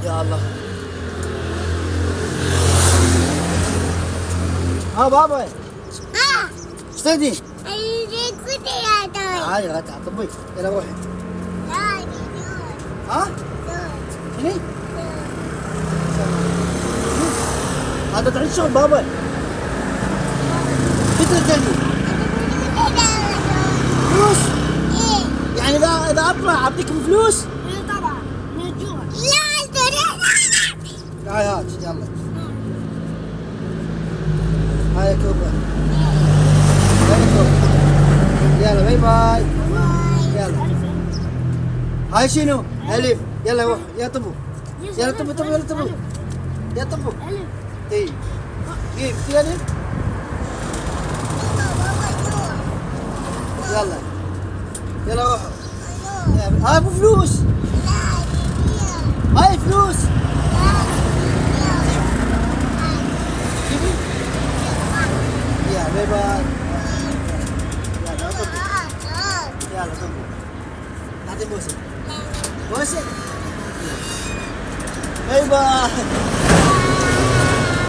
يا الله. ها بابا. ها. ايش تبي؟ اريد كنت يا داي. تعالي لا تعطبي. يلا روحي. لا ها؟ شنو؟ هذا تعيش شغل بابا. كنت تجي فلوس؟ ايه. يعني اذا اطلع اعطيكم فلوس؟ ايه طبعا. نجوع. لا ترى. تعالي هات يلا. هاي كوبا. هاي كوبا. يلا باي باي. يلا. هاي شنو؟ الف. يلا روح يا طبو. يلا طبو طبو يلا طبو. يا طبو. الف. اي. جيب في الف. يلا. يلا روحوا. هاي ابو فلوس. هاي فلوس. جيبي. يلا باي باي. يلا طبو. يلا طبو. نعطي بوسه. بوسه. باي باي.